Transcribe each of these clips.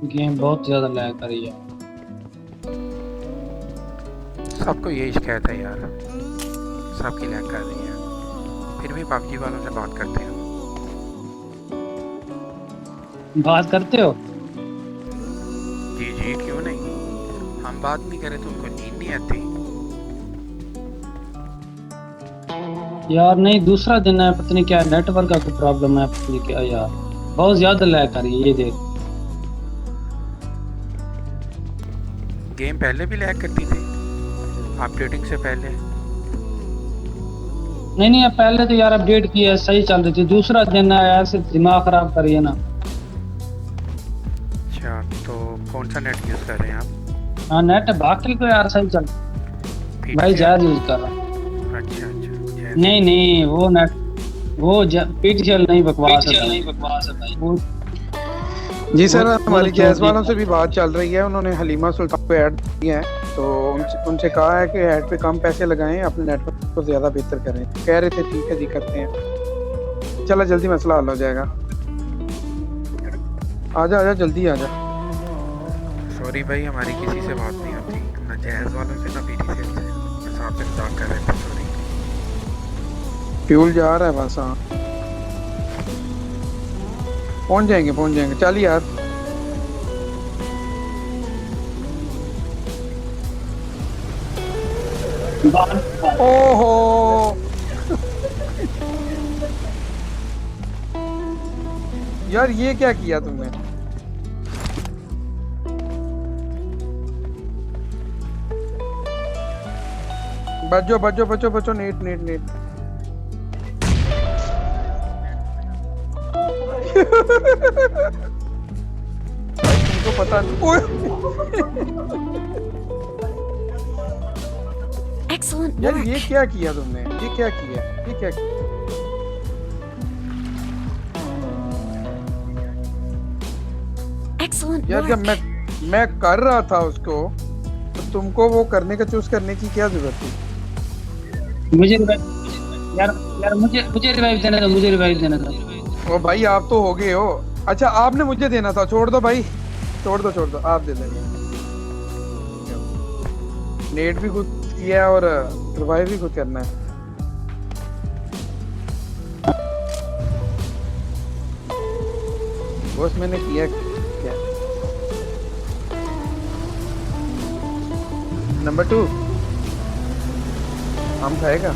Game बहुत ज्यादा lag कर रही है। सबको यही शिकायत है यार, सबकी लैग कर रही है। फिर भी पबजी वालों से बात करते हैं। बात करते हो? जी जी, क्यों नहीं। हम बात नहीं करें तो उनको नींद नहीं आती। यार नहीं, दूसरा दिन है, पता नहीं क्या नेटवर्क का कोई प्रॉब्लम है, पता नहीं क्या यार। बहुत ज्यादा लैग कर रही है ये देख। गेम पहले भी लैग करती थी अपडेटिंग से पहले। नहीं नहीं, अब पहले तो यार अपडेट की है, सही चल रही थी। दूसरा दिन है, ऐसे दिमाग खराब कर रही है ना। अच्छा, तो कौन सा नेट यूज़ कर रहे हैं आप? हाँ नेट बाकी तो यार सही चल। भाई पीटीसीएल? जायज यूज कर रहा हूँ। अच्छा अच्छा, जैसे नहीं नहीं, वो नेट, वो पीटीसीएल नहीं, बकवास है पीटीसीएल भाई। नहीं, बकवास है भाई। वो जी वो सर, वो तो हमारी छोड़ जैज़ दी। वालों से भी बात चल रही है। उन्होंने हलीमा सुल्तान को ऐड किया है, तो उनसे कहा है कि ऐड पे कम पैसे लगाएं, अपने नेटवर्क को ज़्यादा बेहतर करें। कह रहे थे ठीक है जी, करते हैं। चला जल्दी मसला हल हो जाएगा। आजा आजा, जल्दी आजा। सॉरी भाई, हमारी किसी से बात नहीं होती, ना जैज़ वालों से ना पीटीसीएल से। बस आपसे मजाक कर रहे थे, सॉरी। फ्यूल जा रहा है बस। हाँ, पहुंच जाएंगे पहुंच जाएंगे, चल यार। ओहो यार, ये क्या किया तुमने? बचो बचो बचो बचो, नीट नीट नीट। तुमको पता नहीं। ओए! Excellent यार work. ये क्या किया तुमने? ये क्या किया? ये क्या किया? Excellent यार जब work. मैं कर रहा था उसको, तो तुमको वो करने का चूज करने की क्या जरूरत थी? मुझे यार, यार मुझे रिवाइव देना था, मुझे रिवाइव देना था। ओ भाई, आप तो हो गए हो। अच्छा, आपने मुझे देना था। छोड़ दो भाई, छोड़ दो, आप दे देंगे। नेट भी खुद किया है और रिवाइव भी खुद करना है। बस मैंने किया क्या? नंबर 2 आम खाएगा।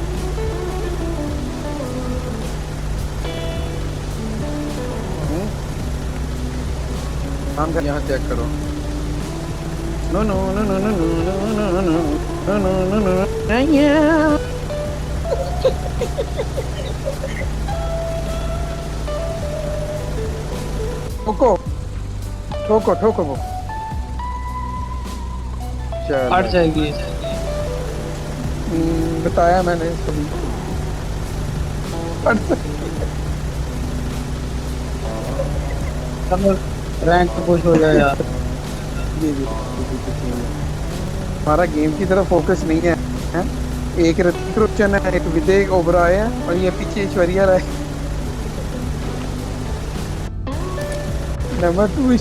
आम खा, यहाँ चेक करो। No no no no no no no no no no no no no. ठोको ठोको ठोको वो। हट चलो, जाएगी। बताया मैंने इसको भी। चलो रैंक तो पुश हो जाए यार। जी जी जी। हमारा गेम की तरफ फोकस नहीं है, हैं? एक ऋतिक रोशन है, एक विजय ओबराय है, और ये पीछे ऐश्वर्या राय। नंबर 2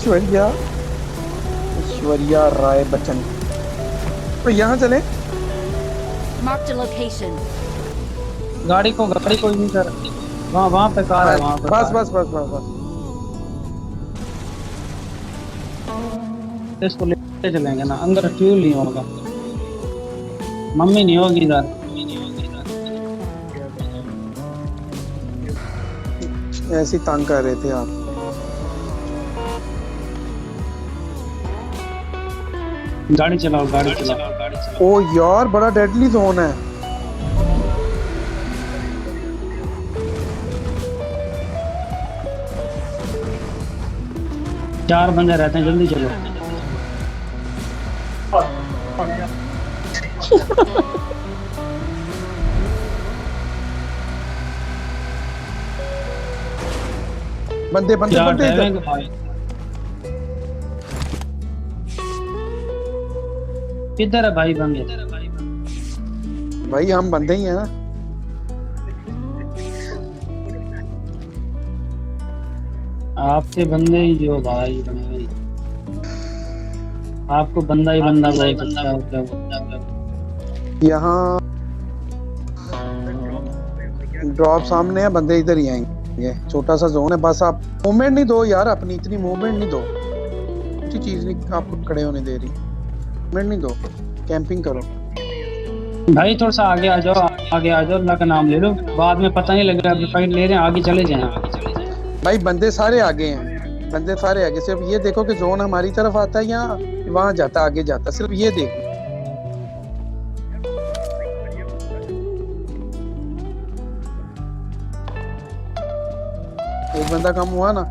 ऐश्वर्या राय बच्चन। तो यहाँ चले। Marked a location. गाड़ी को ही नहीं कर। वहाँ वहाँ पे कार है, वहाँ पे बस कार बस बस बस बस। है। इसको लेते चलेंगे ना, अंदर फ्यूल नहीं होगा। मम्मी नहीं होगी इधर। ऐसे ही तंग कर रहे थे आप। गाड़ी चलाओ, गाड़ी चलाओ। ओ यार, बड़ा डेडली जोन है। चार बंदे रहते हैं, जल्दी चलो। बंदे बंदे क्या बंदे इधर। ड्राइविंग भाई, किधर है भाई बंदे? भाई हम बंदे ही हैं ना। आपके बंदे ही जो भाई बने। आपको बंदा ही बंदा बोल सकता है क्या यहाँ ड्रॉप सामने है, बंदे इधर ही आएंगे, छोटा सा जोन है, बस आप मूवमेंट नहीं दो यार, अपनी इतनी मूवमेंट नहीं दो, अच्छी चीज नहीं आपको खड़े होने दे रही, मूवमेंट नहीं दो, कैंपिंग करो। भाई थोड़ा सा आगे आ जाओ, आगे आ जाओ, अल्लाह का नाम ले लो, बाद में पता नहीं लग रहा है फाइट ले रहे हैं, आगे चले जाएं। भाई बंदे सारे आगे हैं, बंदे सारे आगे, सिर्फ ये देखो कि जोन हमारी तरफ आता है या वहां जाता, आगे जाता, सिर्फ ये देखो। एक बंदा कम हुआ ना,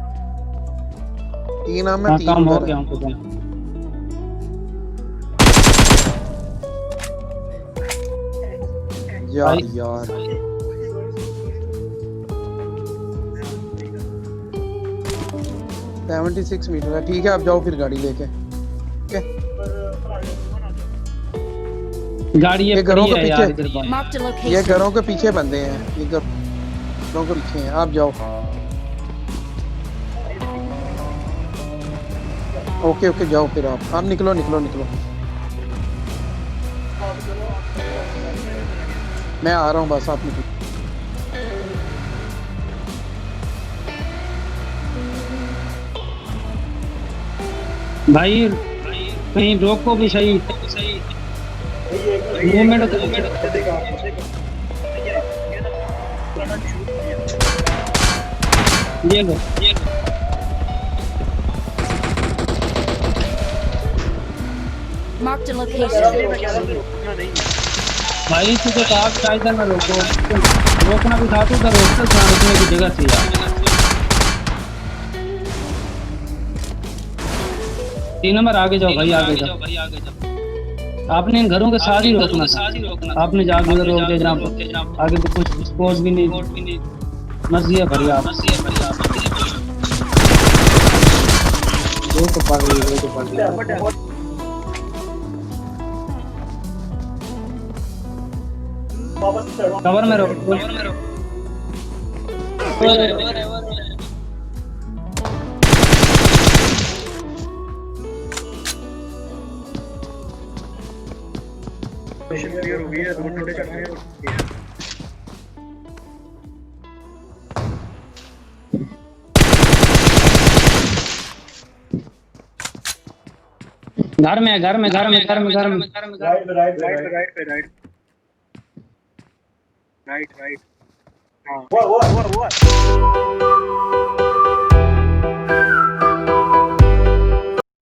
3 नाम में 3 काम हो उधर गया है। हमको तो। यार भाई- यार 76 मीटर है, ठीक है आप जाओ फिर गाड़ी लेके, ठीक है। गाड़ी ये ये घरों खड़ी के है यार पीछे। इधर पर। Marked a ये location. घरों के पीछे बंदे हैं, ये घरों के पीछे हैं, आप जाओ। ओके ओके जाओ फिर आप निकलो निकलो निकलो, मैं आ रहा हूँ बस, आप निकलो। भाई कहीं रोको भी सही, मूवमेंट ये लो। Marked a location. भाई तुझे कहा था इधर ना रोको, रोकना भी था तो उधर रोकते थे, रुकने की जगह थी यार। 3 नंबर आगे जाओ भाई, आगे जाओ। आपने इन घरों के साथ ही रोकना था, आपने जाके उधर रोक दिया जनाब, आगे तो कुछ स्पोर्ट्स भी नहीं, मर्जी है भरी आप दो तो पड़ रही है, दो तो पड़ रही है। कवर में रहो, घर में घर में घर में घर में घर में राइट हाँ हुआ